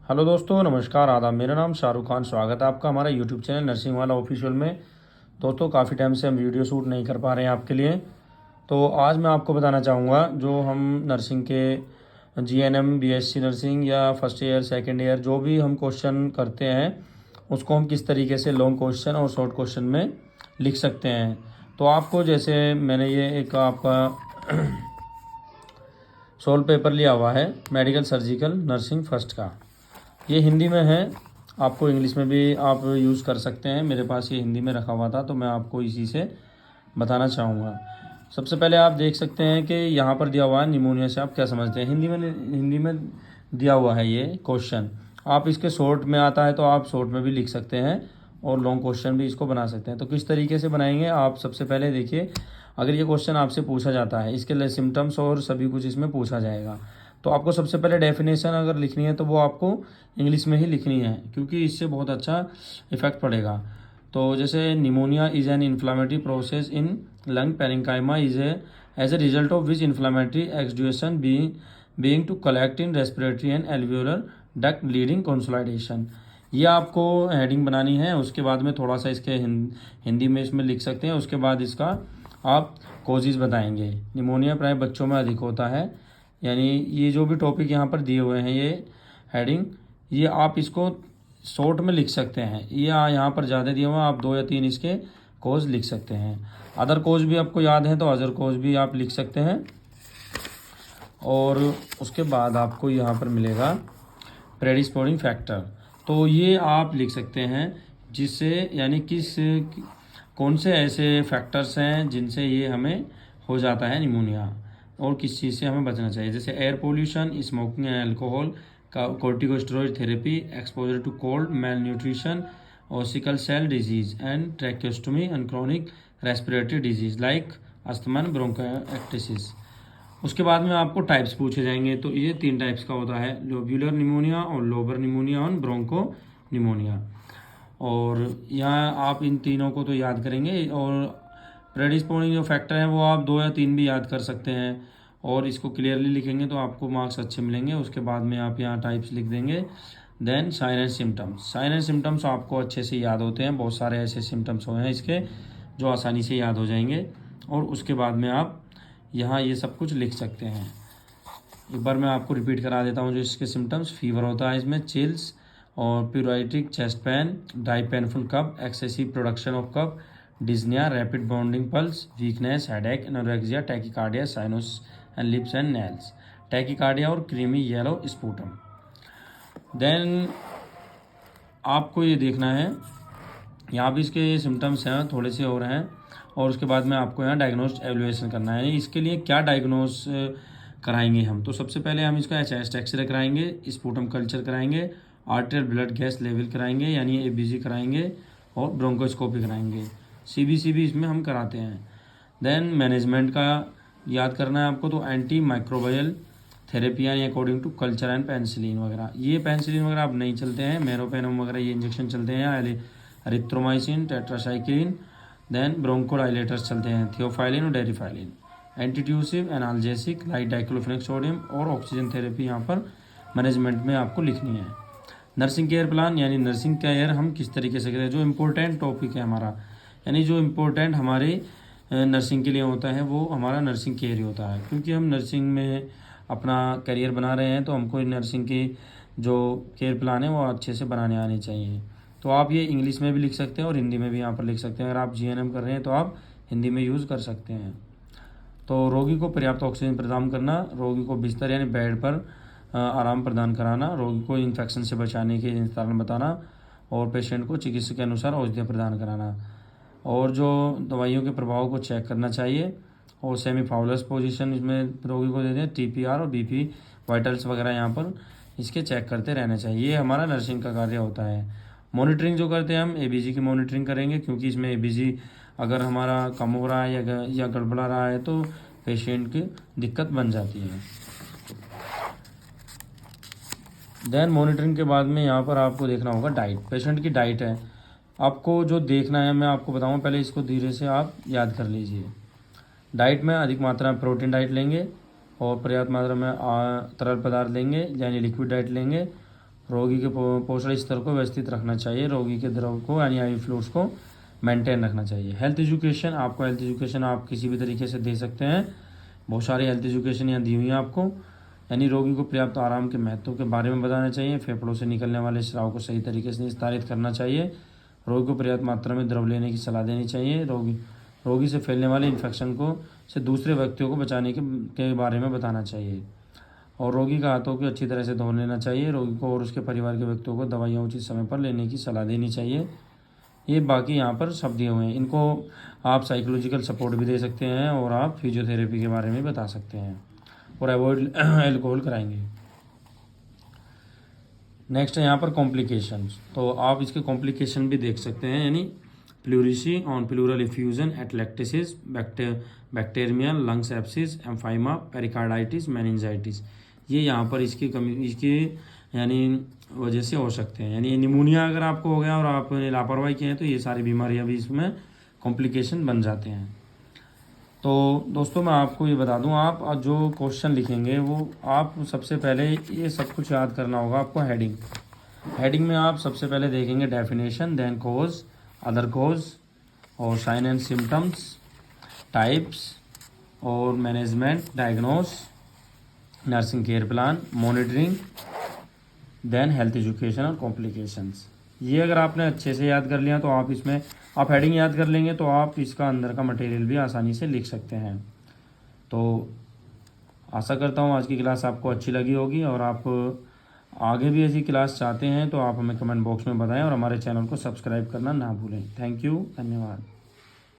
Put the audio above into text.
Hello दोस्तों, नमस्कार, आदाब। मेरा नाम शाहरुख खान। स्वागत है आपका हमारा यूट्यूब चैनल नर्सिंग वाला ऑफिशियल में। दोस्तों, काफ़ी टाइम से हम वीडियो शूट नहीं कर पा रहे हैं आपके लिए, तो आज मैं आपको बताना चाहूँगा जो हम नर्सिंग के जीएनएम, बीएससी नर्सिंग या फर्स्ट ईयर, सेकेंड ईयर जो भी हम क्वेश्चन करते हैं उसको हम किस तरीके से लॉन्ग क्वेश्चन और शॉर्ट क्वेश्चन में लिख सकते हैं। तो आपको जैसे मैंने ये एक आपका सोल्व पेपर लिया हुआ है मेडिकल सर्जिकल नर्सिंग फर्स्ट का। ये हिंदी में है, आपको इंग्लिश में भी आप यूज़ कर सकते हैं। मेरे पास ये हिंदी में रखा हुआ था तो मैं आपको इसी से बताना चाहूँगा। सबसे पहले आप देख सकते हैं कि यहाँ पर दिया हुआ है निमोनिया से आप क्या समझते हैं। हिंदी में दिया हुआ है ये क्वेश्चन। आप इसके शॉर्ट में आता है तो आप शॉर्ट में भी लिख सकते हैं और लॉन्ग क्वेश्चन भी इसको बना सकते हैं। तो किस तरीके से बनाएंगे आप सबसे पहले देखिए। अगर ये क्वेश्चन आपसे पूछा जाता है, इसके लिए सिम्टम्स और सभी कुछ इसमें पूछा जाएगा, तो आपको सबसे पहले डेफिनेशन अगर लिखनी है तो वो आपको इंग्लिश में ही लिखनी है, क्योंकि इससे बहुत अच्छा इफेक्ट पड़ेगा। तो जैसे pneumonia is an inflammatory process in lung parenchyma is as a result of which inflammatory exudation being to collect in respiratory and alveolar duct bleeding consolidation. ये आपको हेडिंग बनानी है। उसके बाद में थोड़ा सा इसके हिंदी में इसमें लिख सकते हैं। उसके बाद इसका आप कोजिज बताएंगे। निमोनिया प्राय बच्चों में अधिक होता है, यानी ये जो भी टॉपिक यहाँ पर दिए हुए हैं ये हेडिंग, ये आप इसको शॉर्ट में लिख सकते हैं। ये यहाँ पर ज़्यादा दिए हुए हैं, आप 2 या 3 इसके कोज लिख सकते हैं। अदर कोज भी आपको याद है तो अदर कोज भी आप लिख सकते हैं। और उसके बाद आपको यहाँ पर मिलेगा प्रेडिस्पोजिंग फैक्टर, तो ये आप लिख सकते हैं जिससे यानी कौन से ऐसे फैक्टर्स हैं जिनसे ये हमें हो जाता है निमोनिया और किस चीज़ से हमें बचना चाहिए। जैसे air pollution, smoking and alcohol, corticosteroid therapy, exposure to cold, malnutrition और sickle cell disease and tracheostomy and chronic respiratory disease like asthma and bronchitis. उसके बाद में आपको टाइप्स पूछे जाएंगे। तो ये 3 टाइप्स का होता है, लोब्यूलर निमोनिया और लोबर निमोनिया और ब्रोंको निमोनिया। और यहाँ आप इन तीनों को तो याद करेंगे और प्रेडिस्पोजिंग जो फैक्टर है वो आप 2 या 3 भी याद कर सकते हैं और इसको क्लियरली लिखेंगे तो आपको मार्क्स अच्छे मिलेंगे। उसके बाद में आप यहाँ टाइप्स लिख देंगे। Then sign and symptoms. Sign and symptoms आपको अच्छे से याद होते हैं, बहुत सारे ऐसे सिम्टम्स हुए हैं इसके जो आसानी से याद हो जाएंगे। और उसके बाद में आप यहाँ ये सब कुछ लिख सकते हैं। एक बार मैं आपको रिपीट करा देता हूँ जो इसके सिम्टम्स। फीवर होता है इसमें, चिल्स और pleuritic chest pain, dry painful cough, excessive production of cough, dyspnea, rapid bounding pulse, weakness, headache, anorexia, tachycardia, sinus and lips and nails, tachycardia और क्रीमी येलो स्पूटम। देन आपको ये देखना है, यहाँ भी इसके सिम्टम्स हैं थोड़े से और हैं। और उसके बाद में आपको यहाँ डायग्नोस्ट एवेल्युएशन करना है। इसके लिए क्या डायग्नोस कराएंगे हम, तो सबसे पहले हम इसका चेस्ट एक्सरे कराएंगे, स्पूटम कल्चर कराएंगे, आर्टेरियल ब्लड गैस लेवल कराएंगे यानी एबीजी कराएंगे और ब्रोंकोस्कोपी कराएंगे। सीबीसी भी इसमें हम कराते हैं। देन मैनेजमेंट का याद करना है आपको, तो एंटी माइक्रोबायल थेरेपी यानी according to culture and penicillin वगैरह। ये पेंसिलिन वगैरह अब नहीं चलते हैं, मेरोपेनम वगैरह ये इंजेक्शन चलते हैं, एरिथ्रोमाइसिन, टेट्रासाइक्लिन। देन ब्रोंकोडाइलेटर्स चलते हैं, थियोफाइलिन और Deriphyllin. Antitussive, analgesic like diclofenac sodium और ऑक्सीजन थेरेपी यहाँ पर मैनेजमेंट में आपको लिखनी है। नर्सिंग केयर प्लान यानी नर्सिंग केयर हम किस तरीके से करें, जो इम्पोर्टेंट टॉपिक है हमारा, यानी जो इम्पोर्टेंट हमारे नर्सिंग के लिए होता है वो हमारा नर्सिंग केयर ही होता है। क्योंकि हम नर्सिंग में अपना करियर बना रहे हैं तो हमको नर्सिंग की जो केयर प्लान है वो अच्छे से बनाने आने चाहिए। तो आप ये इंग्लिश में भी लिख सकते हैं और हिंदी में भी यहाँ पर लिख सकते हैं। अगर आप जीएनएम कर रहे हैं तो आप हिंदी में यूज़ कर सकते हैं। तो रोगी को पर्याप्त ऑक्सीजन प्रदान करना, रोगी को बिस्तर यानी बेड पर आराम प्रदान कराना, रोगी को इन्फेक्शन से बचाने के कारण बताना और पेशेंट को चिकित्सक के अनुसार औषधियाँ प्रदान कराना। और जो दवाइयों के प्रभाव को चेक करना चाहिए और सेमी फाउलस पोजीशन इसमें रोगी को दे दें। टीपीआर और बीपी वाइटल्स वगैरह यहाँ पर इसके चेक करते रहना चाहिए। ये हमारा नर्सिंग का कार्य होता है। मॉनिटरिंग जो करते हैं हम एबीजी की मॉनिटरिंग करेंगे, क्योंकि इसमें एबीजी अगर हमारा कम हो रहा है या गड़बड़ा रहा है तो पेशेंट की दिक्कत बन जाती है। देन मॉनिटरिंग के बाद में यहाँ पर आपको देखना होगा डाइट, पेशेंट की डाइट है आपको जो देखना है। मैं आपको बताऊँ, पहले इसको धीरे से आप याद कर लीजिए। डाइट में अधिक मात्रा में प्रोटीन डाइट लेंगे और पर्याप्त मात्रा में तरल पदार्थ लेंगे यानी लिक्विड डाइट लेंगे। रोगी के पोषण स्तर को व्यवस्थित रखना चाहिए, रोगी के द्रव को यानी आई फ्लूइड्स को मेंटेन रखना चाहिए। हेल्थ एजुकेशन, आपको हेल्थ एजुकेशन आप किसी भी तरीके से दे सकते हैं, बहुत सारी हेल्थ एजुकेशन यहाँ दी हुई है आपको। यानी रोगी को पर्याप्त आराम के महत्व के बारे में बताना चाहिए, फेफड़ों से निकलने वाले स्राव को सही तरीके से निस्तारित करना चाहिए, रोगी को पर्याप्त मात्रा में द्रव लेने की सलाह देनी चाहिए, रोगी से फैलने वाले इन्फेक्शन को से दूसरे व्यक्तियों को बचाने के बारे में बताना चाहिए, और रोगी का हाथों को अच्छी तरह से धो लेना चाहिए। रोगी को और उसके परिवार के व्यक्तियों को दवाइयाँ उचित समय पर लेने की सलाह देनी चाहिए। ये बाकी यहाँ पर शब्द दिए हुए हैं, इनको आप साइकोलॉजिकल सपोर्ट भी दे सकते हैं और आप फिजियोथेरेपी के बारे में बता सकते हैं, और अवॉइड एल्कोहल कराएंगे। नेक्स्ट है यहाँ पर कॉम्प्लिकेशंस, तो आप इसके कॉम्प्लिकेशन भी देख सकते हैं, यानी pleurisy on pleural effusion, atelectasis, bacteria, lungs abscess, empyema, pericarditis, meningitis, ये यहाँ पर इसकी यानी वजह से हो सकते हैं। यानी निमोनिया अगर आपको हो गया और आपने लापरवाही की है तो ये सारी बीमारियाँ भी इसमें कॉम्प्लिकेशन बन जाते हैं। तो दोस्तों मैं आपको ये बता दूं, आप जो क्वेश्चन लिखेंगे वो आप सबसे पहले ये सब कुछ याद करना होगा आपको। हेडिंग में आप सबसे पहले देखेंगे definition, then cause, other cause, और साइन एंड सिम्टम्स, टाइप्स, और management, diagnose, nursing care plan, monitoring, then health education और कॉम्प्लिकेशंस। ये अगर आपने अच्छे से याद कर लिया तो आप इसमें आप हेडिंग याद कर लेंगे तो आप इसका अंदर का मटेरियल भी आसानी से लिख सकते हैं। तो आशा करता हूँ आज की क्लास आपको अच्छी लगी होगी, और आप आगे भी ऐसी क्लास चाहते हैं तो आप हमें कमेंट बॉक्स में बताएं, और हमारे चैनल को सब्सक्राइब करना ना भूलें। थैंक यू, धन्यवाद।